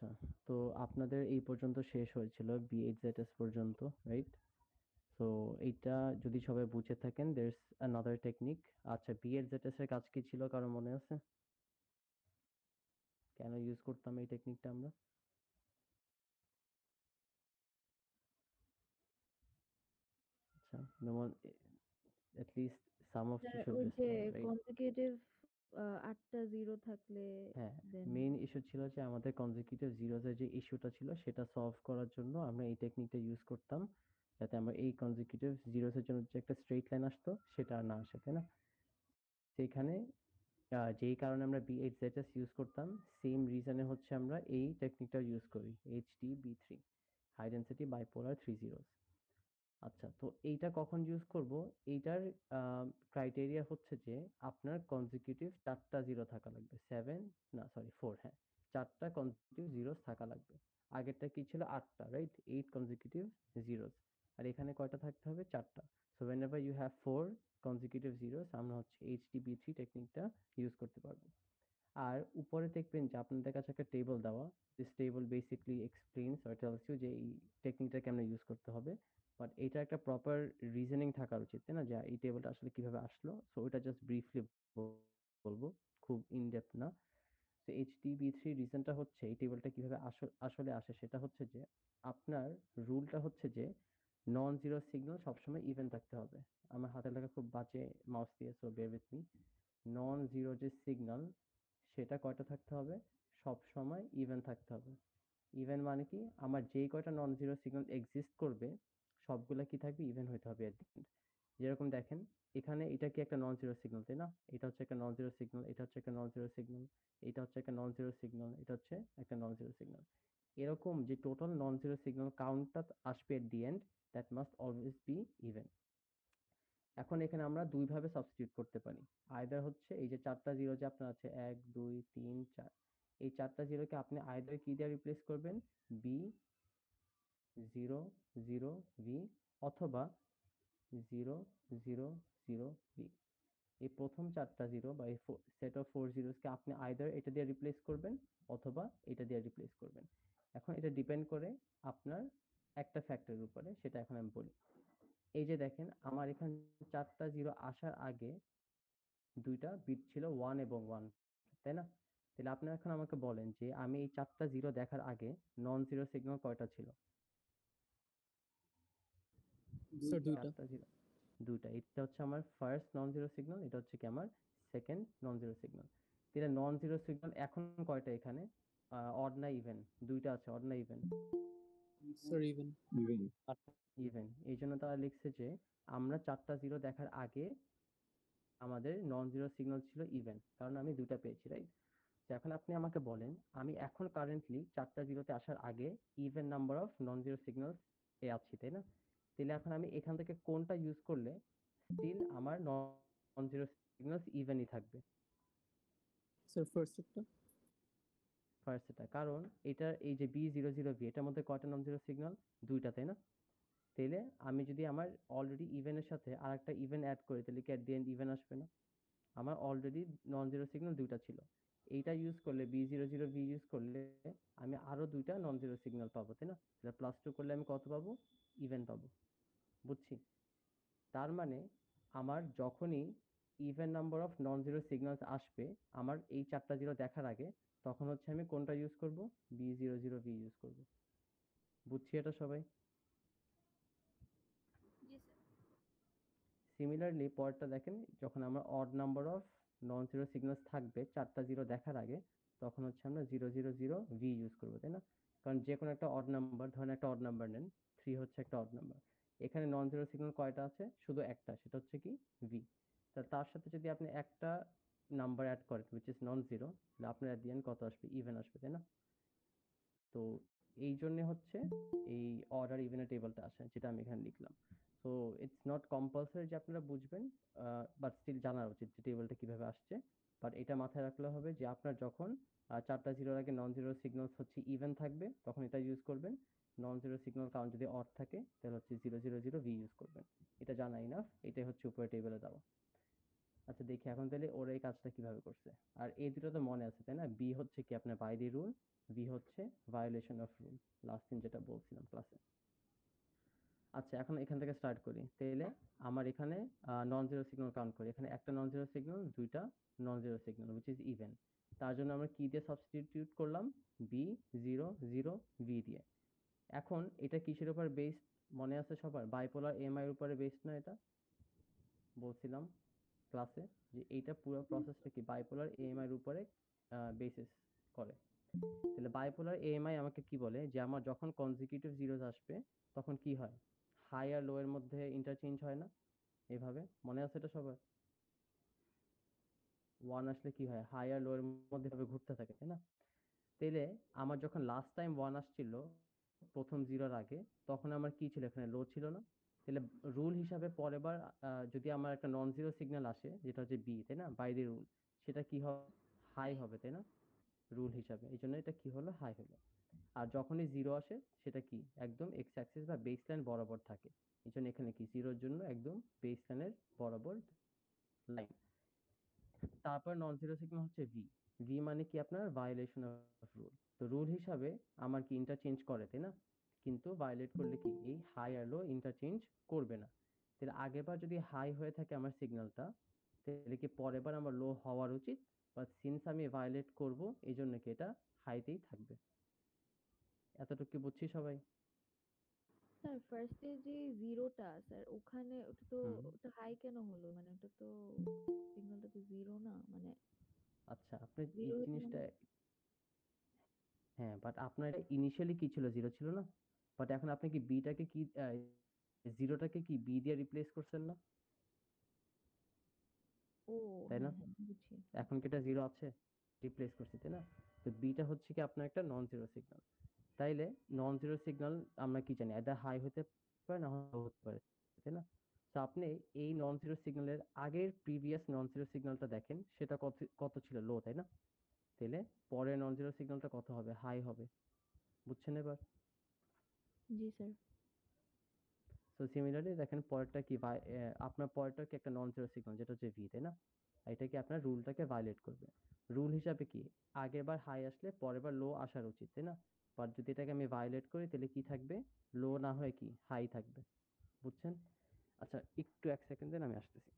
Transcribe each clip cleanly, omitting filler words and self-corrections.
আচ্ছা, তো আপনাদের এই পর্যন্ত শেষ হয়েছিল BHZS পর্যন্ত, রাইট? তো এইটা যদি সবাই বুঝে থাকেন, there's another technique. আচ্ছা, BHZS এর কাজ কি ছিল কারো মনে আছে? কেন ইউজ করতাম এই টেকনিকটা আমরা? আচ্ছা, যেমন at least some of you should ওই যে listen, right? কনজিকিউটিভ 8টা জিরো থাকলে হ্যাঁ, দেন মেইন ইস্যু ছিল যে আমাদের কনজিকিউটিভ জিরোস এর যে ইস্যুটা ছিল সেটা সলভ করার জন্য আমরা এই টেকনিকটা ইউজ করতাম, যাতে আমরা এই কনজিকিউটিভ জিরোস এর জন্য যে একটা স্ট্রেইট লাইন আসতো সেটা আর না আসে, তাই না? সেখানে যেই কারণে আমরা BHZS ইউজ করতাম, সেম রিজনে হচ্ছে আমরা এই টেকনিকটা ইউজ করি, HDB3, high density bipolar three zeros. আচ্ছা, তো এইটা কখন ইউজ করব? এইটার ক্রাইটেরিয়া হচ্ছে যে আপনার কনজিকিউটিভ 4টা জিরো থাকা লাগবে, 7, না সরি 4, হ্যাঁ, 4টা কনজিকিউটিভ জিরোস থাকা লাগবে। আগেরটা কি ছিল? 8টা, রাইট? 8 consecutive zeros. আর এখানে কয়টা থাকতে হবে? 4টা। So whenever you have 4 consecutive zeros, আমরা হচ্ছে HDB3 টেকনিকটা ইউজ করতে পারবো। আর উপরে দেখবেন যে আপনাদের কাছে একটা টেবল দেওয়া। This table basically explains or tells you যে এই টেকনিকটা কেমনে ইউজ করতে হবে। বাট এটা একটা প্রপার রিজনিং থাকা উচিত, তাই না? যে এই টেবলটা আসলে কিভাবে আসলো। সো ওটা জাস্ট ব্রিফলি বলবো, খুব ইন ডেপথ না। তো HDB3 রিজনটা হচ্ছে এই টেবলটা কিভাবে আসলে আসে সেটা হচ্ছে যে আপনার রুলটা হচ্ছে যে নন জিরো সিগন্যাল সবসময় ইভেন থাকতে হবে। আমার হাতের লেখা খুব বাজে মাউস দিয়ে, so bear with me. Non zero যে সিগন্যাল সেটা কয়টা থাকতে হবে? সব সময় ইভেন থাকতে হবে। ইভেন মানে কি? আমার যেই কয়টা নন জিরো সিগন্যাল এক্সিস্ট করবে সবগুলা কি থাকবে? ইভেন হইতে হবে এট দি এন্ড। যেরকম দেখেন, এখানে এটা কি একটা নন জিরো সিগন্যাল, তাই না? এটা হচ্ছে একটা নন জিরো সিগন্যাল, এটা হচ্ছে একটা নন জিরো সিগন্যাল, এটা হচ্ছে একটা নন জিরো সিগন্যাল, এটা হচ্ছে একটা নন জিরো সিগন্যাল। এরকম যে টোটাল নন জিরো সিগন্যাল কাউন্টটা আসবে at the end, that must always be even. এখন এখানে আমরা দুই ভাবে সাবস্টিটিউট করতে পারি। আইদার হচ্ছে এই যে 4টা জিরো যে আপনার আছে, 1 2 3 4, এই 4টা জিরোকে আপনি আইদার কি দিয়ে রিপ্লেস করবেন? বি 0 0 ভি, অথবা 0 0 0 ভি। এই প্রথম 4টা জিরো বা এই সেট অফ 4 জিরোসকে আপনি আইদার এটা দিয়ে রিপ্লেস করবেন অথবা এটা দিয়ে রিপ্লেস করবেন। এখন এটা ডিপেন্ড করে আপনার একটা ফ্যাক্টরের উপরে, সেটা এখন আমি বলি। এই যে দেখেন, আমার এখানে 4টা জিরো আসার আগে দুইটা বিট ছিল 1 এবং 1, তাই না? তাহলে আপনি এখন আমাকে বলেন যে আমি এই 4টা জিরো দেখার আগে নন জিরো সিগন্যাল কয়টা ছিল? স্যার দুইটা। 4টা জিরো, দুইটা। এটা হচ্ছে আমার ফার্স্ট নন জিরো সিগন্যাল, এটা হচ্ছে কি আমার সেকেন্ড নন জিরো সিগন্যাল। তাহলে নন জিরো সিগন্যাল এখন কয়টা এখানে? অড না ইভেন? দুইটা আছে, অড না even? Sir even. Even. Even. এই জন্য তারা লিখছে যে আমরা 4টা জিরো দেখার আগে আমাদের নন জিরো সিগন্যাল ছিল ইভেন, কারণ আমি দুইটা পেয়েছি, রাইট? তো এখন আপনি আমাকে বলেন, আমি এখন কারেন্টলি 4টা জিরোতে আসার আগে even number of non zero signals এ আছি, তাই না? তাহলে এখন আমি এখান থেকে কোনটা ইউজ করলে স্টিল আমার নন জিরো সিগন্যালস ইভেনই থাকবে? স্যার ফার্স্ট একটা। ফার্স্ট এটা, কারণ এটা এই যে B00V এটার মধ্যে কয়টা নন জিরো সিগন্যাল? দুইটা, তাই না? তাইলে আমি যদি আমার অলরেডি ইভেনের সাথে আর একটা ইভেন অ্যাড করি, তাহলে কি অ্যাট দি এন্ড ইভেন আসবে না? আমার অলরেডি নন জিরো সিগন্যাল দুইটা ছিল। এইটা ইউজ করলে, B00V ইউজ করলে আমি আরো দুইটা নন জিরো সিগন্যাল পাবো, তাই না? +2 করলে আমি কত পাবো? ইভেন পাবো। বুঝছি? তার মানে আমার যখনই even number of non zero signals আসবে আমার এই 4টা জিরো দেখার আগে, তখন হচ্ছে আমি কোনটা ইউজ করব? B00V ইউজ করব। বুঝছি এটা সবাই? জি স্যার। সিমিলারলি পরেরটা দেখেন, যখন আমার odd number of non zero signals থাকবে 4টা জিরো দেখার আগে, তখন হচ্ছে আমরা 000V ইউজ করবো, তাই না? কারণ যে কোনো একটা অড নাম্বার, ধরেন একটা অড নাম্বার নেন, 3 হচ্ছে একটা অড নাম্বার। এখানে নন জিরো সিগন্যাল কয়টা আছে? শুধু একটা, সেটা হচ্ছে কি? ভি। তার সাথে যদি আপনি একটা নাম্বার অ্যাড করেন উইচ ইজ নন জিরো, তাহলে আপনার অ্যাট দি এন্ড কত আসবে? ইভেন আসবে, তাই না? তো এই জন্য হচ্ছে এই অর্ডার ইভেনের টেবলটা আসে, যেটা আমি এখানে লিখলাম। সো ইটস নট কম্পালসারি যে আপনারা বুঝবেন, বাট স্টিল জানা উচিত যে টেবলটা কিভাবে আসছে। বাট এটা মাথায় রাখলে হবে যে আপনার যখন 4টা জিরোর আগে নন জিরো সিগন্যালস হচ্ছে ইভেন থাকবে, তখন এটা ইউজ করবেন। নন জিরো সিগন্যাল কাউন্ট যদি অড থাকে, তাহলে হচ্ছে 000V ইউজ করবেন। এটা জানা ইনাফ, এটাই হচ্ছে উপরে টেবিলে দেওয়া। আচ্ছা দেখি এখন তাহলে ওরা এই কাজটা কিভাবে করছে। আর এই দুটো তো মনে আছে তাই না? বি হচ্ছে কি আপনার বাই দি রুল, ভি হচ্ছে ভায়োলেশন অফ রুল, লাস্ট দিন যেটা বলছিলাম ক্লাসে। আচ্ছা এখন এখান থেকে স্টার্ট করি তাহলে। আমার এখানে নন জিরো সিগন্যাল কাউন্ট করি, এখানে একটা নন জিরো সিগন্যাল, দুইটা নন zero signal which is even. তার জন্য আমরা কি দিয়ে সাবস্টিটিউট করলাম? বি, জিরো জিরো, ভি দিয়ে। এখন এটা কিসের উপর বেসড মনে আছে সবার? বাইপোলার এমআই এর উপরে বেসড না? এটা বলছিলাম ক্লাসে যে এইটা পুরো প্রসেসটা কি বাইপোলার এএমআই এর উপরে বেসিস করে। তাহলে বাইপোলার এএমআই আমাকে কি বলে যে আমার যখন কনজিকিউটিভ জিরোস আসবে তখন কি হয়? হাই আর লো এর মধ্যে ইন্টারচেঞ্জ হয় না? এভাবে মনে আছে এটা সবার? ওয়ান আসলে কি হয়? হাই আর লো এর মধ্যে এভাবে ঘুরতে থাকে তাই না? তাহলে আমার যখন লাস্ট টাইম ওয়ান আসছিল প্রথম জিরোর আগে, তখন আমার কি ছিল? এখানে লো ছিল না? তাহলে রুল হিসাবে পরের বার যদি আমার একটা নন জিরো সিগন্যাল আসে যেটা হচ্ছে বি তাই না, বাই দি রুল, সেটা কি হবে? হাই হবে তাই না? রুল হিসাবে, এই জন্য এটা কি হলো? হাই হলো। আর যখনই জিরো আসে সেটা কি একদম এক্স অ্যাক্সিস বা বেস লাইন বরাবর থাকে, এই জন্য এখানে কি জিরোর জন্য একদম বেস লাইনের বরাবর লাইন। তারপর নন জিরো সিগন্যাল হচ্ছে ভি। ভি মানে কি আপনার ভায়োলেশন অফ রুল। তো রুল হিসাবে আমার কি ইন্টারচেঞ্জ করে তাই না? কিন্তু ভায়োলেট করলে কি এই হাই আর লো ইন্টারচেঞ্জ করবে না। তাহলে আগেরবার যদি হাই হয়ে থাকে আমার সিগন্যালটা, তাহলে কি পরের বার আমার লো হওয়ার উচিত, বাট সিন্স আমি ভায়োলেট করব এই জন্য কি এটা হাইতেই থাকবে। এতটুকু কি বুঝছি সবাই? স্যার ফার্স্টে যে জিরোটা স্যার ওখানে ওটা তো হুম। ওটা হাই কেন হলো? মানে ওটা তো সিগন্যালটা তো জিরো না, মানে আচ্ছা আপনি এই জিরো হলে জিনিসটা, মানে হ্যাঁ বাট আপনার এটা ইনিশিয়ালি কি ছিল? জিরো ছিল না? বাট এখন আপনি কি বিটাকে কি জিরোটাকে কি বি দিয়ে রিপ্লেস করছেন না? ও তাই না? হ্যাঁ হ্যাঁ বুঝছি। এখন কি এটা জিরো আছে? রিপ্লেস করছি তাই না? তো বিটা হচ্ছে কি আপনার একটা নন জিরো সিগন্যাল। তাইলে নন জিরো সিগন্যাল আমরা কি জানি? এটা হাই হতে পারে না হতে পারে তাই না? তো আপনি এই নন জিরো সিগন্যালের আগের প্রিভিয়াস নন জিরো সিগন্যালটা দেখেন, সেটা কত কত ছিল? লো তাই না? তাহলে পরের নন জিরো সিগন্যালটা কত হবে? হাই হবে। বুঝছেন এবার? জি স্যার। সো সিমিলারলি দেখেন পরেরটা কি আপনার পরেরটা কি একটা নন জিরো সিগন্যাল যেটা হচ্ছে ভি তাই না? এটা কি আপনার রুলটাকে ভায়োলেট করবে। রুল হিসাবে কি আগের বার হাই আসলে পরের বার লো আসার উচিত তাই না? বাট যদি এটাকে আমি ভায়োলেট করি তাহলে কি থাকবে? লো না হয়ে কি হাই থাকবে। বুঝছেন? আচ্ছা একটু এক সেকেন্ড দেন, আমি আসতেছি।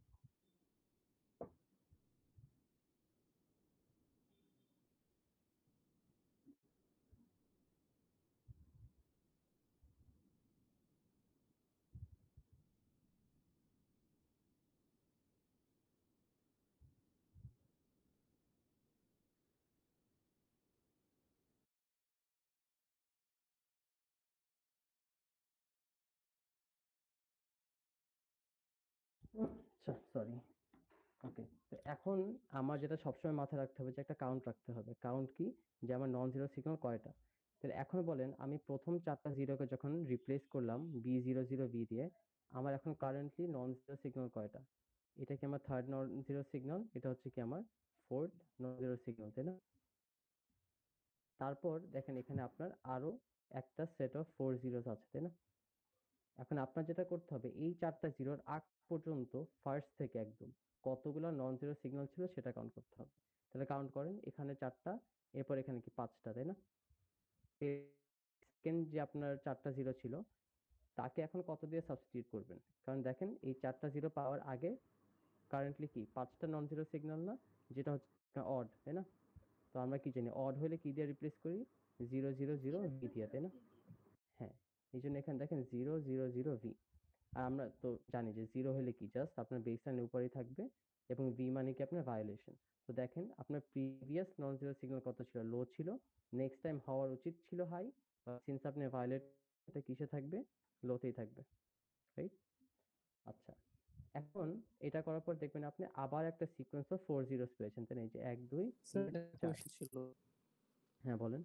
আচ্ছা সরি। ওকে, তো এখন আমার যেটা সবসময় মাথায় রাখতে হবে যে একটা কাউন্ট রাখতে হবে। কাউন্ট কি? যে আমার নন জিরো সিগন্যাল কয়টা। তাহলে এখন বলেন আমি প্রথম চারটা জিরোকে যখন রিপ্লেস করলাম বি জিরো জিরো বি দিয়ে, আমার এখন কারেন্টলি নন জিরো সিগন্যাল কয়টা? এটা কি আমার থার্ড নন জিরো সিগন্যাল, এটা হচ্ছে কি আমার ফোর্থ নন জিরো সিগন্যাল তাই না? তারপর দেখেন এখানে আপনার আরো একটা সেট অফ ফোর জিরোস আছে তাই না? এখন আপনার যেটা করতে হবে এই চারটা জিরোর আগ পর্যন্ত ফার্স্ট থেকে একদম কতগুলো নন জিরো সিগন্যাল ছিল সেটা কাউন্ট করতে হবে। তাহলে কাউন্ট করেন, এখানে চারটা, এরপর এখানে কি পাঁচটা তাই না? সেকেন্ড যে আপনার চারটা জিরো ছিল তাকে এখন কত দিয়ে সাবস্টিটিউট করবেন? কারণ দেখেন এই চারটা জিরো পাওয়ার আগে কারেন্টলি কি পাঁচটা নন জিরো সিগন্যাল না, যেটা হচ্ছে অড তাই না? তো আমরা কি জানি অড হলে কি দিয়ে রিপ্লেস করি? জিরো জিরো জিরো ভি দিয়ে তাই না? হ্যাঁ, এই জন্য এখানে দেখেন জিরো জিরো জিরো ভি। আর আমরা তো জানি যে জিরো হলে কি জাস্ট আপনার বেস লাইনের উপরেই থাকবে, এবং ভি মানে কি আপনার ভায়োলেশন। তো দেখেন আপনার প্রিভিয়াস নন জিরো সিগন্যাল কত ছিল? লো ছিল। নেক্সট টাইম হওয়ার উচিত ছিল হাই, সিন্স আপনি ভায়োলেট, এটা কিসে থাকবে? লোতেই থাকবে, রাইট? আচ্ছা এখন এটা করার পর দেখবেন আপনি আবার একটা সিকোয়েন্স অফ ফোর জিরোস পেয়েছেন তাই না? এই যে এক দুই স্যার তিন একটা চার। কোয়েশ্চেন ছিল। হ্যাঁ বলেন।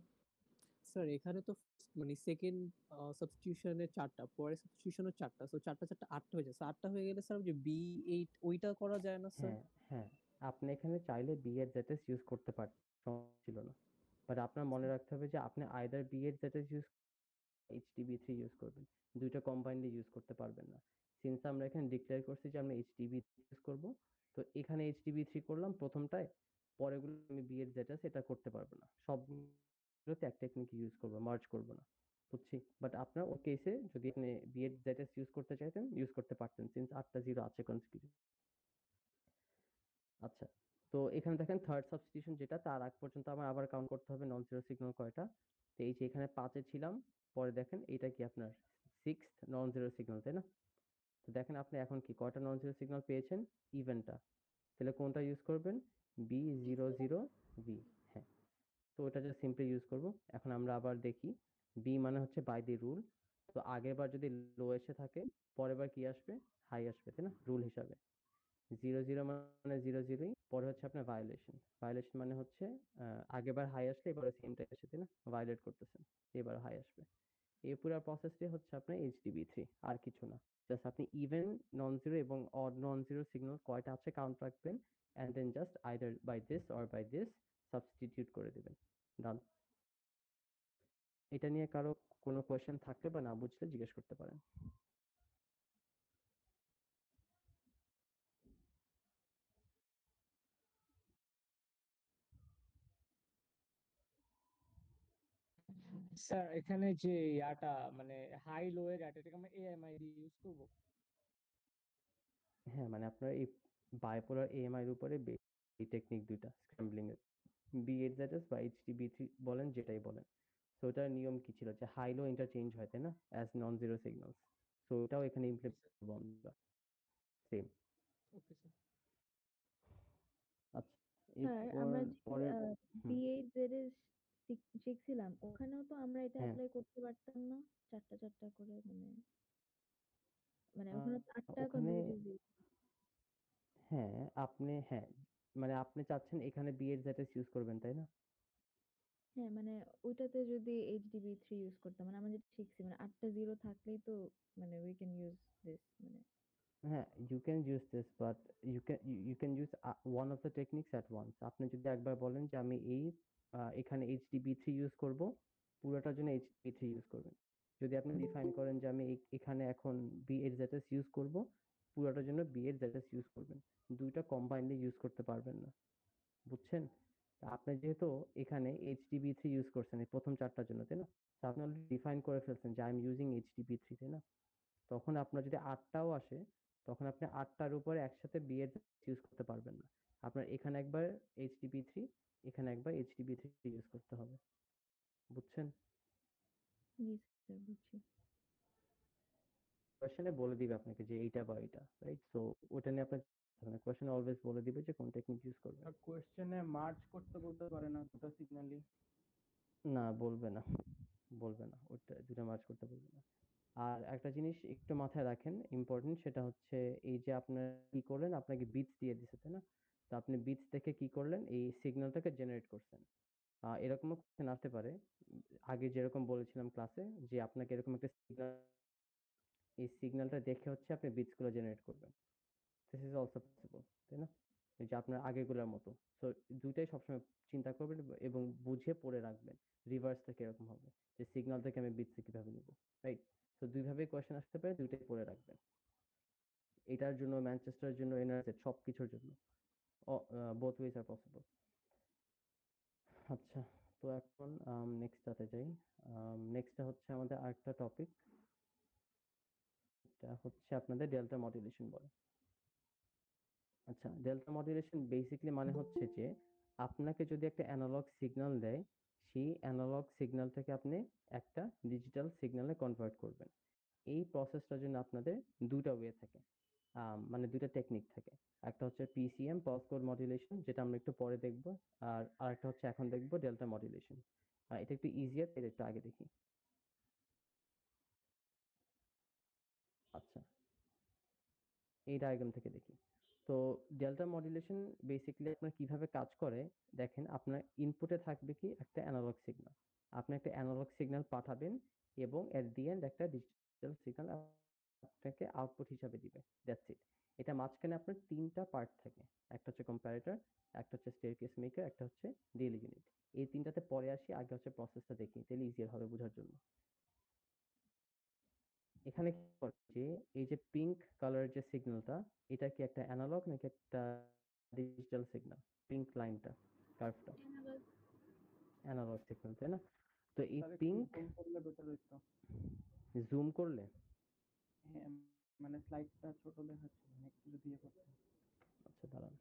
স্যার এখানে তো মানে সেকেন্ড সাবস্টিটিউশনের চারটা, পরের সাবস্টিটিউশনের চারটা, সো চারটা চারটা আটটা হয়ে যায়। স্যার আটটা হয়ে গেলে স্যার ওই যে বি এইট ওইটা করা যায় না স্যার? হ্যাঁ হ্যাঁ, আপনি এখানে চাইলে বি এর জেটাস ইউজ করতে পারতেন, সমস্যা ছিল না। বাট আপনার মনে রাখতে হবে যে আপনি আইদার বি এর জেটাস ইউজ এইচটিবি3 ইউজ করবেন, দুইটা কম্বাইন্ডলি ইউজ করতে পারবেন না। সিন্স আমরা এখানে ডিক্লেয়ার করছি যে আমরা এইচটিবি ইউজ করব, তো তো এখানে HTB3 করলাম প্রথমটায়, পরেগুলো আমি বিএড যেটা সেটা করতে পারবো না, সবগুলোতে এক টেকনিক ইউজ করবো, মার্জ করবো না। বুঝছি, বাট আপনার ও কেসে যদি আপনি বিএড যেটা ইউজ করতে চাইতেন ইউজ করতে পারতেন, সিন্স 8টা জিরো আছে কনসিকিউটিভ। আচ্ছা, তো এখানে দেখেন থার্ড সাবস্টিটিউশন যেটা, তার আগ পর্যন্ত আমার আবার কাউন্ট করতে হবে নন জিরো সিগন্যাল কয়টা। তো এই যে এখানে 5-এ ছিলাম, পরে দেখেন এটা কি আপনার 6th নন জিরো সিগন্যাল, তাই না? তো দেখেন আপনি এখন কি কয়টা নন জিরো সিগন্যাল পেয়েছেন? ইভেনটা। তাহলে কোনটা ইউজ করবেন? B00V। হ্যাঁ, তো ওটা জাস্ট সিম্পলি ইউজ করব। এখন আমরা আবার দেখি, বি মানে হচ্ছে বাই দি রুল। তো আগের বার যদি লো এসে থাকে, পরের বার কি আসবে? হাই আসবে, তাই না, রুল হিসাবে। 00 মানে 00ই, পরে হচ্ছে আপনার ভায়োলেশন। ভায়োলেশন মানে হচ্ছে আগের বার হাই আসলে এবারে সেমটা এসে, তাই না, ভায়োলেট করতেছেন, এবার হাই আসবে। এই পুরো প্রসেসটি হচ্ছে আপনার HTB3, আর কিছু না। জাস্ট আপনি ইভেন নন জিরো এবং অড নন জিরো সিগন্যাল কয়টা আছে কাউন্ট রাখবেন, and then just either by this or by this substitute করে দেবেন। ডান। এটা নিয়ে কারো কোনো কোয়েশ্চেন থাকলে বা না বুঝলে জিজ্ঞেস করতে পারেন। স্যার এখানে যে ইয়াটা মানে হাই লো এর ডাটা, এটাকে আমরা এএমআই দিয়ে ইউজ করব? হ্যাঁ, মানে আপনার এই বাইপোলার এএমআই এর উপরে এই টেকনিক দুইটা স্ক্র্যাম্বলিং এর, B8ZS বা HTB3 বলেন, যেটাই বলেন। তো ওটার নিয়ম কি ছিল যে হাই লো ইন্টারচেঞ্জ হয়, তাই না, অ্যাজ নন জিরো সিগন্যালস। তো ওটাও এখানে ইমপ্লিমেন্ট করবো আমরা, সেম। Okay sir. আচ্ছা, স্যার এরপর আমরা যে পরের, হুম, B8Z এর শিখছিলাম, ওখানেও তো আমরা এটা হ্যাঁ, অ্যাপ্লাই করতে পারতাম না? চারটা চারটা করে, মানে মানে আহ, ওখানে তো 8টা ওখানে, কনজিকিউটিভ। হ্যাঁ আপনি, হ্যাঁ মানে আপনি চাচ্ছেন এখানে B8ZS ইউজ করবেন, তাই না? হ্যাঁ, মানে ওইটাতে যদি HDB3 ইউজ করতাম, মানে আমরা যেটা শিখছি, মানে 8টা জিরো থাকলেই তো মানে উই ক্যান ইউজ দিস, মানে হ্যাঁ, you can use this, but you can use one of the techniques at once. আপনি যদি একবার বলেন যে আমি এই এখানে HDB3 ইউজ করব, পুরোটার জন্য HDB3 ইউজ করবেন। যদি আপনি ডিফাইন করেন যে আমি এখানে এখন B8ZS ইউজ করব, পুরোটার জন্য B8ZS ইউজ করবেন। দুইটা কম্বাইনলি ইউজ করতে পারবেন না, বুঝছেন? আপনি যেহেতু এখানে HDB3 ইউজ করছেন এই প্রথম চারটার জন্য, তাই না? তো আপনি অলরেডি ডিফাইন করে ফেলছেন যে আই এম ইউজিং HDB3, তাই না? তখন আপনার যদি 8টাও আসে, তখন আপনি 8টার উপরে একসাথে বিয়ের ইউজ করতে পারবেন না। আপনার এখানে একবার HTB3, এখানে একবার HTB3 ইউজ করতে হবে, বুঝছেন? জি স্যার, বুঝছি। কোয়েশ্চেনে বলে দিবে আপনাকে যে এইটা বা এইটা, রাইট? সো ওটা নিয়ে আপনার কোয়েশ্চেনে অলওয়েজ বলে দিবে যে কোন টেকনিক ইউজ করবেন। আর কোয়েশ্চেনে মার্চ করতে বলতে পারে না দুটো সিগন্যালই? না, বলবে না, বলবে না, ওটা দুটো মার্চ করতে বলবে না। আর একটা জিনিস একটু মাথায় রাখেন ইম্পর্টেন্ট, সেটা হচ্ছে এই যে আপনার কি করলেন, আপনাকে বিটস দিয়ে দিছে, তাই না? তো আপনি বিটস থেকে কি করলেন, এই সিগন্যালটাকে জেনারেট করছেন। এরকমও কোশ্চেন আসতে পারে, আগে যেরকম বলেছিলাম ক্লাসে, যে আপনাকে এরকম একটা সিগন্যাল, এই সিগন্যালটা দেখে হচ্ছে আপনি বিটস গুলো জেনারেট করবেন। দিস ইজ অলসো পসিবল, তাই না? এই যে আপনার আগেগুলোর মতো। সো দুইটাই সবসময় চিন্তা করবেন এবং বুঝে পড়ে রাখবেন রিভার্সটা কিরকম হবে, যে সিগন্যাল থেকে আমি বিটস কিভাবে নিব, রাইট? তো দুইভাবেই কোয়েশ্চেন আসতে পারে, দুইটাই পড়ে রাখবেন। এটার জন্য, ম্যানচেস্টারের জন্য, এনআরএস সব কিছুর জন্য বোথ ওয়েজ আর পসিবল। আচ্ছা, তো এখন নেক্সটটাতে যাই। নেক্সটটা হচ্ছে আমাদের আরেকটা টপিক, এটা হচ্ছে আপনাদের ডেল্টা মডুলেশন বলে। আচ্ছা, ডেল্টা মডুলেশন বেসিক্যালি মানে হচ্ছে যে আপনাকে যদি একটা অ্যানালগ সিগন্যাল দেয়, সেই অ্যানালগ সিগন্যালটাকে আপনি একটা ডিজিটাল সিগন্যালে কনভার্ট করবেন। এই প্রসেসটার জন্য আপনাদের দুইটা ওয়ে থাকে, মানে দুইটা টেকনিক থাকে। একটা হচ্ছে PCM, পালস কোড মডুলেশন, যেটা আমরা একটু পরে দেখব। আর আরেকটা হচ্ছে এখন দেখব ডেল্টা মডুলেশন। এটা একটু ইজিয়ার, এটা একটু আগে দেখি। আচ্ছা, এই ডায়াগ্রাম থেকে দেখি। তো ডেল্টা মডুলেশন বেসিক্যালি আপনার কিভাবে কাজ করে দেখেন, আপনার ইনপুটে থাকবে কি একটা অ্যানালগ সিগন্যাল, আপনি একটা অ্যানালগ সিগন্যাল পাঠাবেন এবং এট দি এন্ড একটা ডিজিটাল সিগন্যাল আপনাকে আউটপুট হিসাবে দিবে, দ্যাটস ইট। এটা মাঝখানে আপনার তিনটা পার্ট থাকে, একটা হচ্ছে কম্পারেটর, একটা হচ্ছে স্টেয়ারকেস মেকার, একটা হচ্ছে ডেইলি ইউনিট। এই তিনটাতে পরে আসি, আগে হচ্ছে প্রসেসটা দেখি, তাহলে ইজিয়ার হবে বোঝার জন্য। এখানে কি করে যে এই যে পিঙ্ক কালারের যে সিগন্যালটা, এটা কি একটা অ্যানালগ নাকি একটা ডিজিটাল সিগন্যাল? পিঙ্ক লাইনটা, কার্ভটা অ্যানালগ সিগন্যাল, তাই না? তো এই স্যার একটু পিঙ্ক জুম করলে বেটার হইতো। জুম করলে, হ্যাঁ, মানে স্লাইডটা ছোট দেখাচ্ছে, মানে একটু যদি ইয়ে করতে। আচ্ছা দাঁড়ান।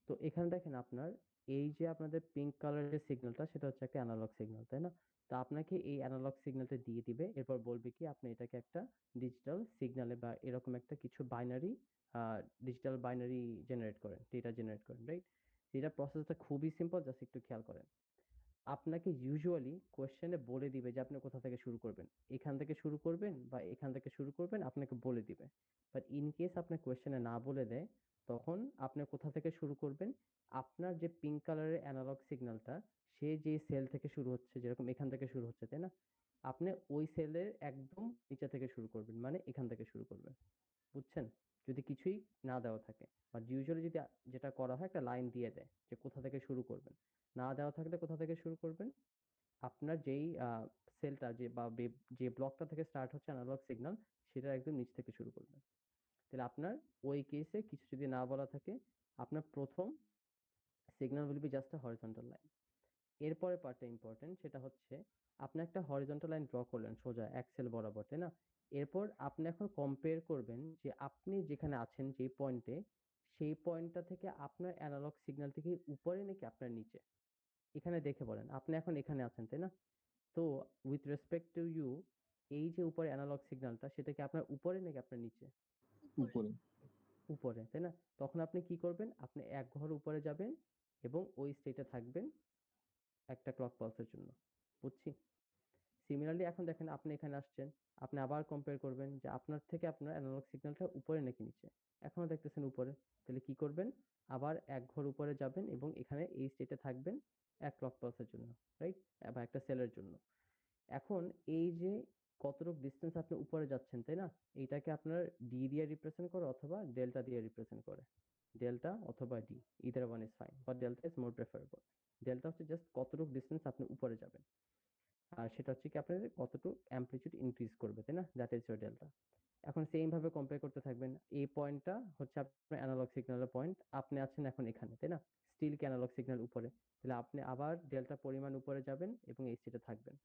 তো এখানে দেখেন আপনার এই যে আপনাদের পিঙ্ক কালারের সিগন্যালটা, সেটা হচ্ছে একটা অ্যানালগ সিগন্যাল, তাই না? তো আপনাকে এই অ্যানালগ সিগন্যালটা দিয়ে দিবে, এরপর বলবে কি আপনি এটাকে একটা ডিজিটাল সিগন্যালে বা এরকম একটা কিছু বাইনারি, ডিজিটাল বাইনারি জেনারেট করেন, ডেটা জেনারেট করেন, রাইট? এটা প্রসেসটা খুবই সিম্পল, জাস্ট একটু খেয়াল করেন। আপনাকে ইউজুয়ালি কোয়েশ্চেনে বলে দিবে যে আপনি কোথা থেকে শুরু করবেন, এখান থেকে শুরু করবেন বা এখান থেকে শুরু করবেন, আপনাকে বলে দিবে। বাট ইন কেস আপনি কোয়েশ্চেনে না বলে দেয়, তখন আপনি কোথা থেকে শুরু করবেন, আপনার যে পিঙ্ক কালারের অ্যানালগ সিগন্যালটা, সে যে সেল থেকে শুরু হচ্ছে, যেরকম এখান থেকে শুরু হচ্ছে, তাই না? আপনি ওই সেলের একদম নিচে থেকে শুরু করবেন, মানে এখান থেকে শুরু করবেন। বুঝছেন? যদি কিছুই না দেওয়া থাকে, বাট ইউজুয়ালি যদি যেটা করা হয়, একটা লাইন দিয়ে দেয় যে কোথা থেকে শুরু করবেন। না দেওয়া থাকলে কোথা থেকে শুরু করবেন, আপনার যেই সেলটা যে বা যে ব্লকটা থেকে স্টার্ট হচ্ছে অ্যানালগ সিগন্যাল, সেটা একদম নিচ থেকে শুরু করবেন। তাহলে আপনার ওই কেসে কিছু যদি না বলা থাকে, আপনার প্রথম signal will be just a horizontal line. এরপরে পার্টটা ইম্পর্টেন্ট, সেটা হচ্ছে আপনি একটা হরিজন্টাল লাইন ড্র করলেন সোজা এক সেল বরাবর, তাই না? এরপর আপনি এখন কম্পেয়ার করবেন যে আপনি যেখানে আছেন যে পয়েন্টে, সেই পয়েন্টটা থেকে আপনার অ্যানালগ সিগন্যাল থেকে উপরে নাকি আপনার নিচে। এখানে দেখে বলেন, আপনি এখন এখানে আছেন, তাই না? তো উইথ রেসপেক্ট টু ইউ, এই যে উপরে অ্যানালগ সিগন্যালটা, সেটা কি আপনার উপরে নাকি আপনার নিচে? উপরে। উপরে, তাই না? তখন আপনি কি করবেন, আপনি এক ঘর উপরে যাবেন এবং ওই স্টেটে থাকবেন একটা ক্লক পালসের জন্য। বুঝছি? সিমিলারলি এখন দেখেন আপনি এখানে আসছেন, আপনি আবার কম্পেয়ার করবেন যে আপনার থেকে আপনার অ্যানালগ সিগন্যালটা উপরে নাকি নিচে। এখনো দেখতেছেন উপরে, তাহলে কি করবেন, আবার এক ঘর উপরে যাবেন এবং এখানে এই স্টেটে থাকবেন এক ক্লক পালসের জন্য, রাইট? বা একটা সেলের জন্য। এখন এই যে কতটুক ডিস্টেন্স আপনি উপরে যাচ্ছেন, তাই না? এইটাকে আপনার ডি দিয়ে রিপ্রেজেন্ট করে অথবা ডেল্টা দিয়ে রিপ্রেজেন্ট করে। ডেল্টা অথবা D, either one is fine, but delta is more preferable. Delta হচ্ছে জাস্ট কতটুক ডিস্টেন্স আপনি উপরে যাবেন, আর সেটা হচ্ছে কি আপনার কতটুক অ্যামপ্লিটিউড ইনক্রিজ করবে, তাই না? That is your delta. এখন সেম ভাবে কম্পেয়ার করতে থাকবেন। এই পয়েন্টটা হচ্ছে আপনার অ্যানালগ সিগন্যালের পয়েন্ট, আপনি আছেন এখন এখানে, তাই না? স্টিল কি অ্যানালগ সিগন্যাল উপরে, তাহলে আপনি আবার ডেল্টা পরিমাণ উপরে যাবেন এবং এই স্টেটে থাকবেন।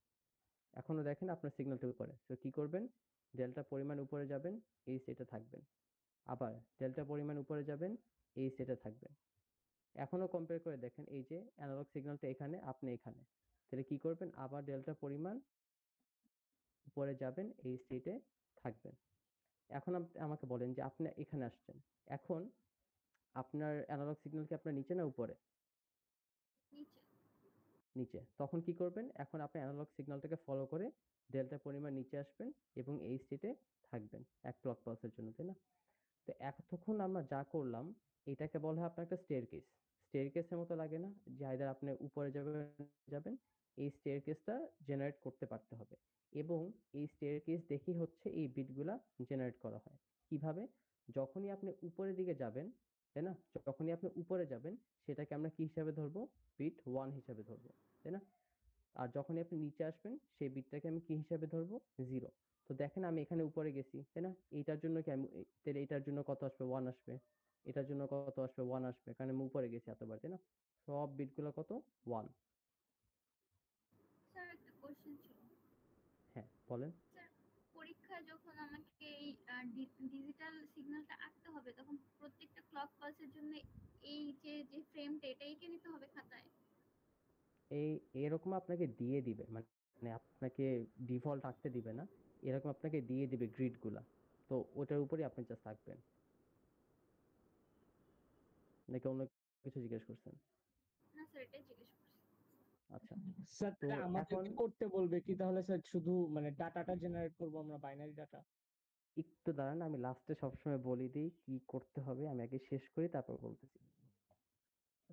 এখনো দেখেন আপনার সিগন্যালটা উপরে, তো কি করবেন, ডেল্টা পরিমাণ উপরে যাবেন, এই স্টেটে থাকবেন। আবার ডেল্টা পরিমাণ উপরে যাবেন, এই স্টেটে থাকবেন। এখনো কম্পেয়ার করে দেখেন, এই যে অ্যানালগ সিগন্যালটা এখানে, আপনি এখানে, তাহলে কি করবেন, আবার ডেল্টা পরিমাণ উপরে যাবেন, এই স্টেটে থাকবেন। এখন আমাকে বলেন যে আপনি এখানে আসছেন, এখন আপনার অ্যানালগ সিগন্যাল কি আপনার নিচে না উপরে? নিচে। তখন কি করবেন, এখন আপনি অ্যানালগ সিগন্যালটাকে ফলো করে ডেল্টা পরিমাণ নিচে আসবেন এবং এই স্টেটে থাকবেন এক ক্লক পালসের জন্য, তাই না? তো এতক্ষণ আমরা যা করলাম, এটাকে বলা হয় আপনার একটা স্টেয়ারকেস। স্টেয়ারকেসের মতো লাগে না যে আইদার আপনি উপরে যাবেন, এই স্টেয়ারকেসটা জেনারেট করতে পারতে হবে। এবং এই স্টেয়ারকেস দেখেই হচ্ছে এই বিটগুলা জেনারেট করা হয়। কিভাবে? যখনই আপনি উপরের দিকে যাবেন, তাই না? যখনই আপনি উপরে যাবেন, সেটাকে আমরা কি হিসাবে ধরবো, বিট 1 হিসাবে ধরবো, তাই না? আর যখনই আপনি নিচে আসবেন, সেই বিটটাকে আমি কি হিসাবে ধরবো, 0। তো দেখেন আমি এখানে উপরে গেছি, তাই না? এইটার জন্য কি আমি তাহলে এটার জন্য কত আসবে, 1 আসবে। এটার জন্য কত আসবে, 1 আসবে, কারণ আমি উপরে গেছি এতবার, তাই না? সব বিটগুলো কত, 1। স্যার একটা কোশ্চেন ছিল। হ্যাঁ বলেন। স্যার, পরীক্ষায় যখন আমাকে এই ডিজিটাল সিগন্যালটা আঁকতে হবে, তখন প্রত্যেকটা ক্লক পালসের জন্য এই যে ফ্রেমটা এটাই কি নিতে হবে খাতায়? এই এরকম আপনাকে দিয়ে দিবে, মানে আপনাকে ডিফল্ট আঁকতে দিবে না, এরকম আপনাকে দিয়ে দিবে গ্রিড গুলা। তো ওটার উপরে আপনি জাস্ট আঁকবেন। নাকি অন্য কিছু জিজ্ঞেস করছেন? না স্যার, এটাই জিজ্ঞেস করছি। আচ্ছা, স্যার তো এখন আমাদেরকে করতে বলবে কি তাহলে স্যার? শুধু মানে ডাটাটা জেনারেট করবো আমরা, বাইনারি ডাটা? একটু দাঁড়ান, আমি লাস্টে সবসময় বলে দিই কি করতে হবে, আমি আগে শেষ করি তারপর বলতেছি।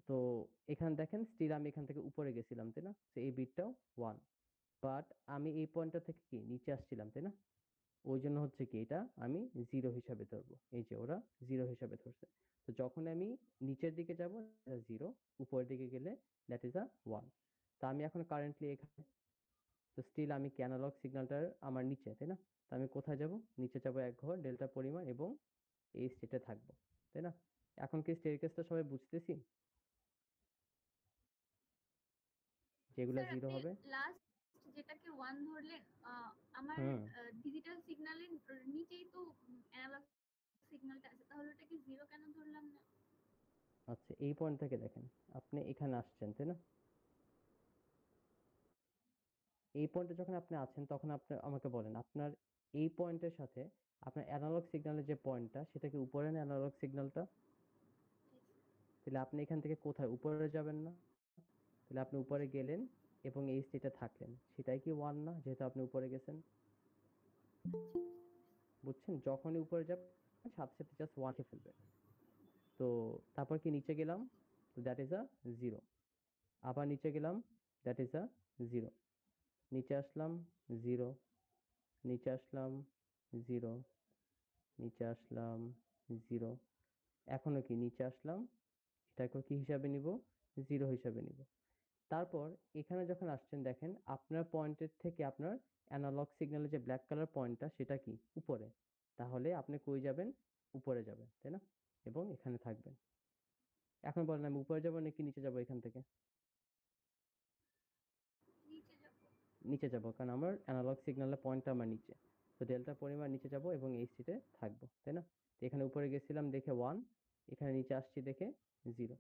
তো এখানে দেখেন স্টিল আমি এখান থেকে উপরে গেছিলাম, তাই না? তো এই বিটটাও 1, বাট আমি এই পয়েন্টটা থেকে কি নিচে আসছিলাম, তাই না? ওই জন্য হচ্ছে কি এটা আমি 0 হিসাবে ধরবো। এই যে ওরা 0 হিসাবে ধরছে। তো যখন আমি নিচের দিকে যাব 0, উপরের দিকে গেলে দ্যাট ইজ আ 1। তো আমি এখন কারেন্টলি এখানে, তো স্টিল আমি কি অ্যানালগ সিগন্যালটার আমার নিচে, তাই না? তো আমি কোথায় যাব? নিচে যাব 1 ঘর ডেল্টা পরিমাণ এবং এই স্টেটে থাকবো, তাই না? এখন কি স্টেয়ারকেসটা সবাই বুঝতেছি? যেগুলা স্যার 0 আপনি হবে। লাস্ট যেটাকে 1 ধরলেন, আমার হুম। ডিজিটাল সিগন্যালের নিচেই তো অ্যানালগ সিগন্যালটা আছে, তাহলে ওটাকে 0 কেন ধরলাম না? আচ্ছা, এই পয়েন্ট থেকে দেখেন, আপনি এখানে আসছেন, তাই না? এই পয়েন্টে যখন আপনি আছেন তখন আপনি আমাকে বলেন আপনার এই পয়েন্টের সাথে আপনার অ্যানালগ সিগন্যালের যে পয়েন্টটা সেটা কি উপরে না অ্যানালগ সিগন্যালটা? তাহলে আপনি এখান থেকে কোথায় উপরে যাবেন না? তাহলে আপনি উপরে গেলেন এবং এই স্টেটে থাকলেন, সেটাই কি 1 না, যেহেতু আপনি উপরে গেছেন? বুঝছেন? যখনই উপরে যাবেন সাথে সাথে জাস্ট 1 কে ফেলবেন। তো তারপর কি নিচে গেলাম, তো দ্যাট ইজ আ 0। আবার নিচে গেলাম, দ্যাট ইজ আ 0। নিচে আসলাম 0, নিচে আসলাম 0, নিচে আসলাম 0। এখনো কি নিচে আসলাম, এটাকে কি হিসাবে নিব? 0 হিসাবে নিব। তারপর এখানে যখন আসছেন দেখেন আপনার পয়েন্টের থেকে আপনার অ্যানালগ সিগন্যালের যে ব্ল্যাক কালার পয়েন্টটা সেটা কি উপরে। তাহলে আপনি কই যাবেন? উপরে যাবেন, তাই না? এবং এখানে থাকবেন। এখন বলেন আমি উপরে যাব নাকি নিচে যাব এখান থেকে? নিচে যাব। নিচে যাব, কারণ আমার অ্যানালগ সিগন্যালের পয়েন্টটা আমার নিচে। তো ডেল্টা পরিমাণ নিচে যাব এবং এই স্টেটে থাকবো, তাই না? তো এখানে উপরে গেছিলাম দেখে 1, এখানে নিচে আসছি দেখে 0।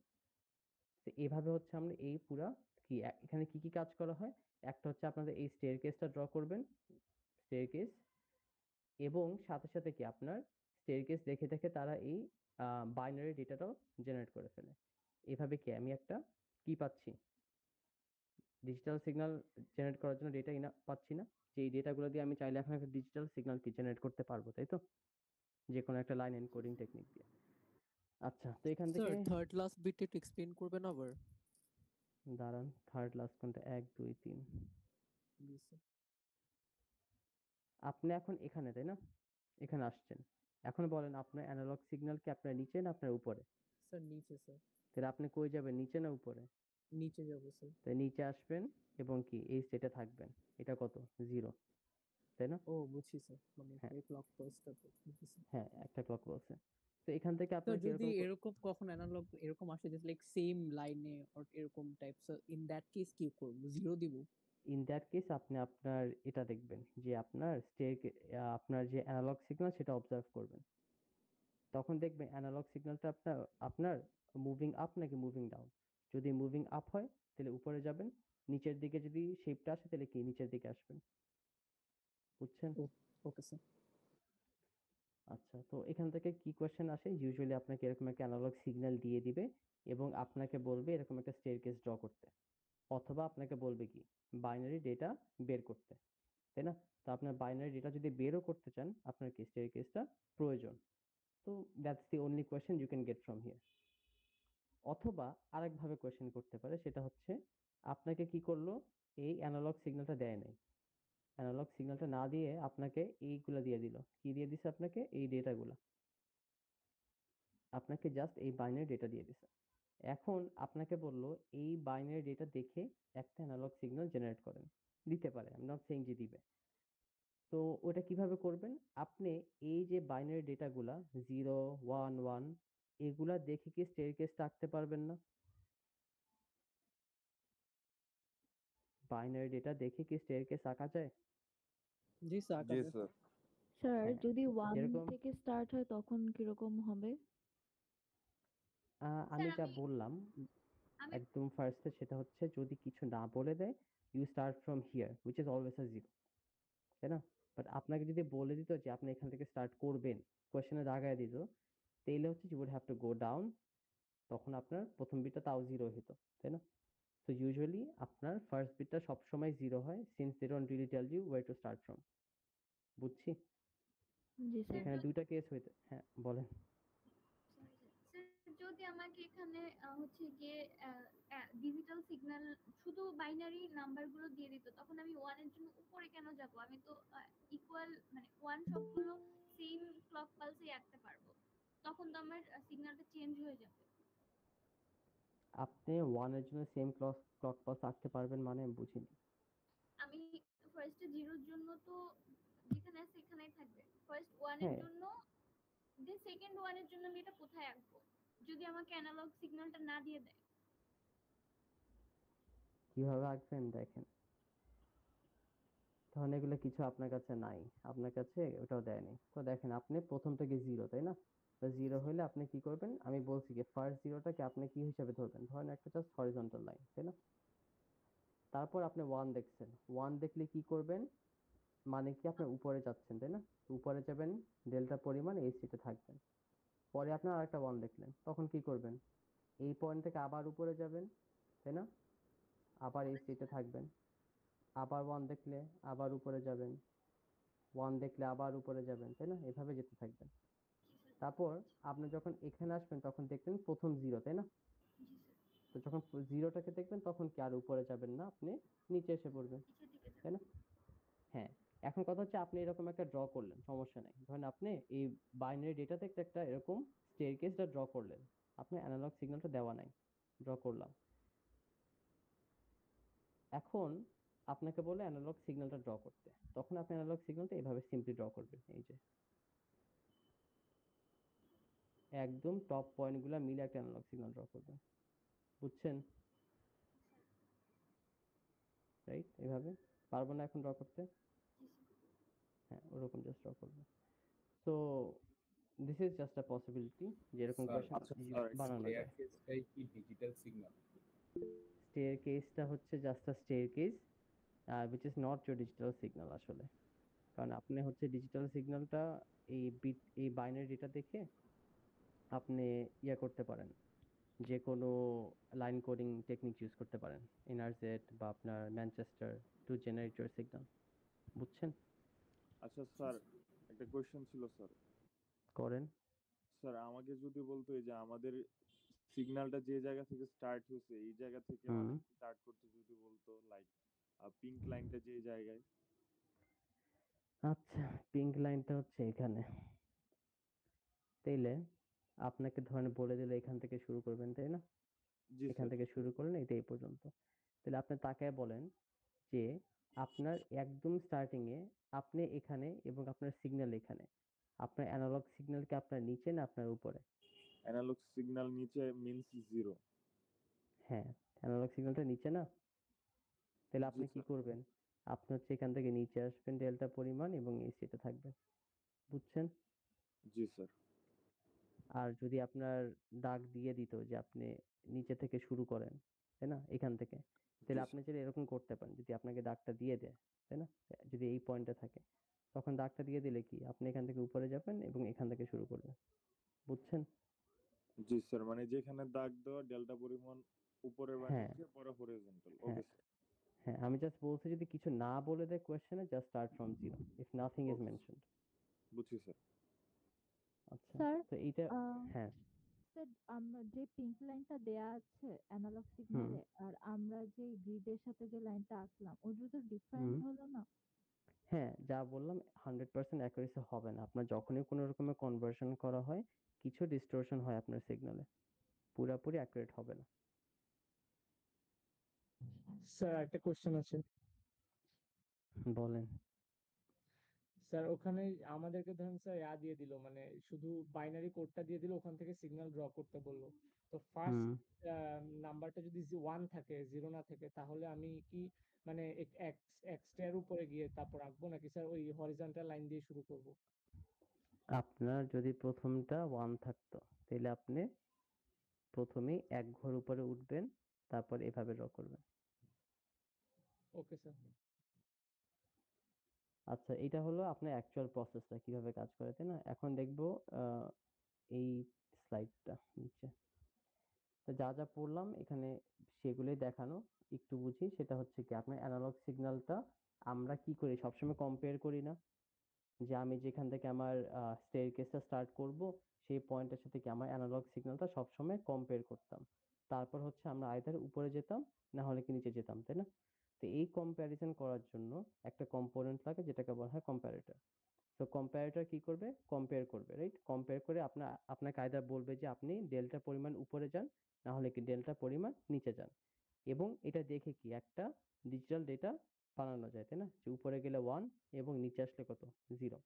তো এভাবে হচ্ছে আমরা এই পুরা কি এখানে কি কি কাজ করা হয়। একটা হচ্ছে আপনাদের এই স্টেয়ারকেসটা ড্র করবেন, স্টেয়ারকেস, এবং সাথে সাথে কি আপনার স্টেয়ারকেস দেখে দেখে তারা এই বাইনারি ডেটাটাও জেনারেট করে ফেলে। এভাবে কি আমি একটা কি পাচ্ছি, ডিজিটাল সিগন্যাল জেনারেট করার জন্য ডেটা পাচ্ছি না, যে এই ডেটাগুলো দিয়ে আমি চাইলে এখন একটা ডিজিটাল সিগন্যাল কি জেনারেট করতে পারবো, তাই তো? যে কোনো একটা লাইন এনকোডিং টেকনিক দিয়ে। আচ্ছা, তো এখান স্যার থেকে থার্ড লাস্ট বিট একটু এক্সপ্লেইন করবেন আবার? দাঁড়ান, থার্ড লাস্ট কোনটা? 1 2 3। জি স্যার। আপনি এখন এখানে, তাই না? এখানে আসছেন। এখন বলেন আপনার অ্যানালগ সিগন্যাল কি আপনার নিচে না আপনার উপরে? স্যার নিচে স্যার। তাহলে আপনি কই যাবেন, নিচে না উপরে? নিচে যাবো স্যার। তাই নিচে আসবেন এবং কি এই স্টেটে থাকবেন। এটা কত? 0, তাই না? ও বুঝছি স্যার, মানে হ্যাঁ এই ক্লক পালসটা তো বুঝছি। হ্যাঁ, একটা ক্লক বলছে। তো এখান থেকে স্যার আপনার যদি কিরকম এরকম কখন অ্যানালগ এরকম আসে যে লাইক সেম লাইনে অর এরকম type, sir in that case কি করব? জিরো দিব? ইন দ্যাট কেস আপনি আপনার এটা দেখবেন যে আপনার আপনার যে অ্যানালগ সিগন্যাল সেটা অবজার্ভ করবেন। তখন দেখবেন অ্যানালগ সিগন্যালটা আপনার আপনার মুভিং আপ নাকি মুভিং ডাউন। যদি মুভিং আপ হয় তাহলে উপরে যাবেন, নিচের দিকে যদি শেপটা আসে তাহলে কি নিচের দিকে আসবেন। বুঝছেন? Okay sir. আচ্ছা, তো এখান থেকে কি কোয়েশ্চেন আসে, ইউজুয়ালি আপনাকে এরকম একটা অ্যানালগ সিগন্যাল দিয়ে দিবে এবং আপনাকে বলবে এরকম একটা স্টেয়ারকেস ড্র করতে, অথবা আপনাকে বলবে কি বাইনারি ডেটা বের করতে, তাই না? তো আপনার বাইনারি ডেটা যদি বেরও করতে চান আপনার কি স্টেয়ারকেসটা প্রয়োজন। তো that's the only question you can get from here. অথবা আরেকভাবে কোয়েশ্চেন করতে পারে, সেটা হচ্ছে আপনাকে কি করলো, এই অ্যানালগ সিগন্যালটা দেয় নাই, অ্যানালগ সিগন্যালটা না দিয়ে আপনাকে এইগুলা দিয়ে দিল। কি দিয়ে দিছে আপনাকে? এই ডেটাগুলা। আপনাকে জাস্ট এই বাইনারি ডেটা দিয়ে দিছে। এখন আপনাকে বলল এই বাইনারি ডেটা দেখে একটা অ্যানালগ সিগন্যাল জেনারেট করেন। দিতে পারে, আই এম নট সেইং যে দিবে। তো ওটা কিভাবে করবেন? আপনি এই যে বাইনারি ডেটাগুলা 0 1 1 এগুলা দেখে কি স্টেয়ারকেসটা আঁকতে পারবেন না? বাইনারি ডেটা দেখে কি স্টেয়ারকেস আঁকা যায়? জি স্যার জি আকাশ। স্যার। স্যার হ্যাঁ, যদি 1 যেরকম থেকে স্টার্ট হয় তখন কিরকম হবে? আমি স্যার যা আমি বললাম আমি একদম ফার্স্টে, সেটা হচ্ছে যদি কিছু না বলে দেয় you start from here which is always a 0, তাই না? বাট আপনাকে যদি বলে দিত যে আপনি এখান থেকে স্টার্ট করবেন, কোয়েশ্চেনে দাগায় দিত, তাইলে হচ্ছে you would have to go down, তখন আপনার প্রথম বিটটা তাও 0 হতো, তাই না? তো ইউজুয়ালি আপনার ফার্স্ট বিটটা সবসময় 0 হয়, since they don't really tell you where to start from. বুঝছি? জি স্যার। এখানে দুইটা কেস হইতে, হ্যাঁ বলেন। স্যার যদি আমাকে এখানে হচ্ছে গিয়ে ডিজিটাল সিগন্যাল শুধু বাইনারি নাম্বারগুলো দিয়ে দিত, তখন আমি 1 এর জন্য উপরে কেন যাব? আমি তো ইকুয়াল মানে 1 সবগুলো সেম ক্লক পালসেই আঁকতে পারবো। তখন তো আমার সিগন্যালটা চেঞ্জ হয়ে যাবে। আপনি 1 এর জন্য সেম ক্লক পালস আঁকতে পারবেন মানে আমি বুঝিনি। আমি ফার্স্টে 0 এর জন্য তো যেখানে আছে এখানেই থাকবে। ফার্স্ট 1 এর হ্যাঁ জন্য দেন সেকেন্ড 1 এর জন্য আমি এটা কোথায় আঁকবো? যদি আমাকে অ্যানালগ সিগন্যালটা না দিয়ে দেয়। কিভাবে আঁকবেন দেখেন, ধরেন এগুলো কিছু আপনার কাছে নাই, আপনার কাছে ওটাও দেয়নি, তো দেখেন আপনি প্রথম থেকে 0, তাই না? তো 0 হলে আপনি কি করবেন, আমি বলছি যে ফার্স্ট 0টাকে আপনি কি হিসাবে ধরবেন, ধরেন একটা জাস্ট হরিজন্টাল লাইন, তাই না? তারপর আপনি 1 দেখছেন, 1 দেখলে কি করবেন, মানে কি আপনি উপরে যাচ্ছেন, তাই না? উপরে যাবেন, ডেল্টা পরিমাণ এই সিটে থাকবেন। পরে আপনার আরেকটা 1 দেখলেন, তখন কি করবেন, এই পয়েন্ট থেকে আবার উপরে যাবেন, তাই না? আবার এই সিটে থাকবেন। আবার 1 দেখলে আবার উপরে যাবেন, 1 দেখলে আবার উপরে যাবেন, তাই না? এভাবে যেতে থাকবেন। তারপর আপনি যখন এখানে আসবেন তখন দেখবেন প্রথম 0, তাই না? জি স্যার। তো যখন 0টাকে দেখবেন তখন কি আর উপরে যাবেন না, আপনি নিচে এসে পড়বেন, নিচের দিকে তাই যাবে। না? হ্যাঁ, এখন কথা হচ্ছে আপনি এরকম একটা ড্র করলেন, সমস্যা নাই। ধরেন আপনি এই বাইনারি ডেটাতে একটা এরকম স্টেয়ারকেসটা ড্র করলেন, আপনি অ্যানালগ সিগন্যালটা দেওয়া নাই, ড্র করলাম। এখন আপনাকে বলে অ্যানালগ সিগন্যালটা ড্র করতে, তখন আপনি অ্যানালগ সিগন্যালটা এভাবে সিম্পলি ড্র করবেন, এই যে একদম টপ পয়েন্টগুলো মিলে একটা অ্যানালগ সিগন্যাল ড্র করবেন, বুঝছেন? রাইট, এভাবে পারবো না এখন ড্র করতে? জি স্যার। হ্যাঁ, ওরকম জাস্ট ড্র করবেন। So this is just a possibility, যেরকম স্যার কোয়েশ্চেন আচ্ছা স্যার বানানো যায়। স্টেয়ারকেসটাই কি ডিজিটাল সিগন্যাল? স্টেয়ারকেসটা হচ্ছে just a staircase which is not your digital signal আসলে, কারণ আপনি হচ্ছে ডিজিটাল সিগন্যালটা এই বাইনারি ডেটা দেখে আপনি ইয়া করতে পারেন, যে কোনো লাইন কোডিং টেকনিক ইউজ করতে পারেন, এনআরজেড বা আপনার Manchester to generate your signal, বুঝছেন? আচ্ছা স্যার, একটা কোয়েশ্চেন ছিল স্যার। করেন। স্যার আমাকে যদি বলতো এই যে আমাদের সিগন্যালটা যে জায়গা থেকে স্টার্ট হয়েছে এই জায়গা থেকে হুম, মানে স্টার্ট করতে যদি বলতো, লাইক পিঙ্ক লাইনটা যে জায়গায়। আচ্ছা, পিঙ্ক লাইনটা হচ্ছে এখানে, তাইলে আপনাকে ধরেন বলে দিলে এখান থেকে শুরু করবেন, তাই না? জি এখান স্যার। থেকে শুরু করলেন এটা এই পর্যন্ত, তাহলে আপনি তাকায় বলেন যে আপনার একদম স্টার্টিং এ আপনি এখানে এবং আপনার সিগন্যাল এখানে, আপনার অ্যানালগ সিগন্যাল কি আপনার নিচে না আপনার উপরে? অ্যানালগ সিগন্যাল নিচে মিন্স 0। হ্যাঁ, অ্যানালগ সিগন্যালটা নিচে না? তাহলে জি আপনি কি স্যার। করবেন, আপনি হচ্ছে এখান থেকে নিচে আসবেন ডেল্টা পরিমাণ এবং এই সিটে থাকবেন, বুঝছেন? জি স্যার। আর যদি আপনার দাগ দিয়ে দিত যে আপনি নিচে থেকে শুরু করেন, তাই না, এখান থেকে, তাহলে জি আপনি চাইলে এরকম করতে পারেন, যদি আপনাকে দাগটা দিয়ে দেয়, তাই না, যদি এই পয়েন্টে থাকে, তখন দাগটা দিয়ে দিলে কি আপনি এখান থেকে উপরে যাবেন এবং এখান থেকে শুরু করবেন, বুঝছেন? জি স্যার, মানে যেখানে দাগ দেওয়া ডেল্টা পরিমাণ উপরে বা হ্যাঁ, নিচে পরে হরিজন্টাল। হ্যাঁ, ওকে স্যার। হ্যাঁ, আমি জাস্ট বলছি যদি কিছু না বলে দেয় কোয়েশ্চেনে, just start from 0 if nothing is okay mentioned. বুঝছি স্যার। আচ্ছা, স্যার তো এইটা, হ্যাঁ, স্যার আমরা যে পিঙ্ক লাইনটা দেয়া আছে অ্যানালগ হুম, সিগন্যালে, আর আমরা যে গ্রিডের সাথে যে লাইনটা আঁকলাম ওই দুটো ডিফারেন্ট হুম, হলো না? হ্যাঁ, যা বললাম 100% অ্যাকুরেসি হবে না, আপনার যখনই কোনো রকমের কনভার্সন করা হয় কিছু ডিস্টরশন হয় আপনার সিগন্যালে, পুরাপুরি অ্যাকুরেট হবে না। স্যার একটা কোশ্চেন আছে। বলেন। স্যার ওখানে আমাদেরকে ধরুন স্যার দিয়ে দিল, মানে শুধু বাইনারি কোডটা দিয়ে দিল, ওখান থেকে সিগন্যাল ড্র করতে বললো। তো ফার্স্ট হুম, নাম্বারটা যদি 1 থাকে, 0 না থাকে, তাহলে আমি কি মানে এক্সট্রার উপরে গিয়ে তারপর আঁকবো, নাকি স্যার ওই হরিজন্টাল লাইন দিয়ে শুরু করব? আপনার যদি প্রথমটা 1 থাকতো তাহলে আপনি প্রথমেই এক ঘর উপরে উঠবেন, তারপর এভাবে ড্র করবেন। Okay sir. আচ্ছা, এটা হলো আপনার অ্যাকচুয়াল প্রসেসটা কিভাবে কাজ করে, তাই না? এখন দেখবো এই স্লাইডটা নিচে, তো যা যা পড়লাম এখানে সেগুলোই দেখানো, একটু বুঝি। সেটা হচ্ছে কি আপনার অ্যানালগ সিগন্যালটা আমরা কি করি, সবসময় কম্পেয়ার করি না, যে আমি যেখান থেকে আমার স্টেয়ারকেসটা স্টার্ট করব সেই পয়েন্টের সাথে কি আমার অ্যানালগ সিগন্যালটা সবসময় কম্পেয়ার করতাম। তারপর হচ্ছে আমরা আইদার উপরে যেতাম না হলে কি নিচে যেতাম, তাই না? তো এই কম্প্যারিজন করার জন্য একটা কম্পোনেন্ট লাগে যেটাকে বলা হয় কম্প্যারেটর। তো কম্প্যারেটর কি করবে? কম্পেয়ার করবে, রাইট? কম্পেয়ার করে আপনাকে আইদার বলবে যে আপনি ডেল্টা পরিমাণ উপরে যান না হলে কি ডেল্টা পরিমাণ নিচে যান। এবং এটা দেখে কি একটা ডিজিটাল ডেটা বানানো যায়, তাই না? যে উপরে গেলে 1 এবং নিচে আসলে কত? 0।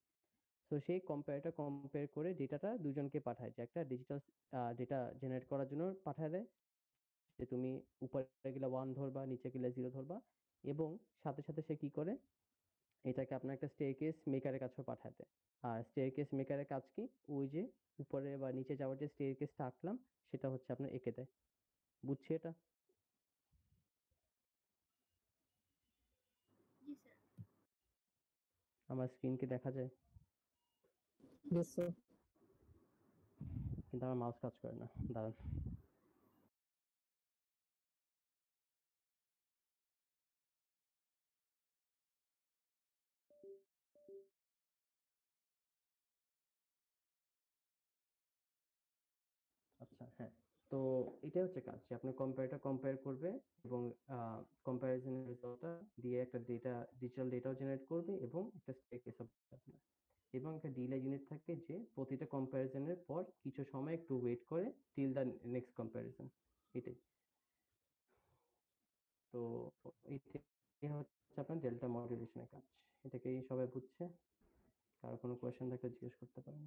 তো সেই কম্প্যারেটর কম্পেয়ার করে ডেটাটা দুজনকে পাঠায়, যে একটা ডিজিটাল ডেটা জেনারেট করার জন্য পাঠায় দেয় যে তুমি উপরে গেলে 1 ধরবা, নিচে গেলে 0 ধরবা। এবং সাথে সাথে সে কি করে, এটাকে আপনার একটা স্টেয়ারকেস মেকারের কাছেও পাঠায় দেয়। আর স্টেয়ারকেস মেকারের কাজ কি? ওই যে উপরে বা নিচে যাওয়ার যে স্টেয়ারকেসটা আঁকলাম সেটা হচ্ছে আপনার এঁকে দেয়। বুঝছি এটা? জি স্যার। আমার স্ক্রিন কি দেখা যায়? Yes, sir. কিন্তু আমার মাউস কাজ করে না, দাঁড়ান। আচ্ছা, হ্যাঁ। তো এটাই হচ্ছে কাজ, যে আপনি কম্পারেটর কম্পেয়ার করবে এবং কম্প্যারিজনের রেজাল্টটা দিয়ে একটা ডেটা, ডিজিটাল ডেটাও জেনারেট করবে এবং একটা স্টেয়ারকেসও পাঠাবে। এবং একটা ডিলে ইউনিট থাকে যে প্রতিটা কম্প্যারিজনের পর কিছু সময় একটু ওয়েট করে টিল দ্য নেক্সট কম্প্যারিজন। এটাই। তো এটাই হচ্ছে আপনার ডেল্টা মডুলেশনের কাজ। এটাকেই সবাই বুঝছে? কারো কোনো কোয়েশ্চেন থাকলে জিজ্ঞেস করতে পারেন।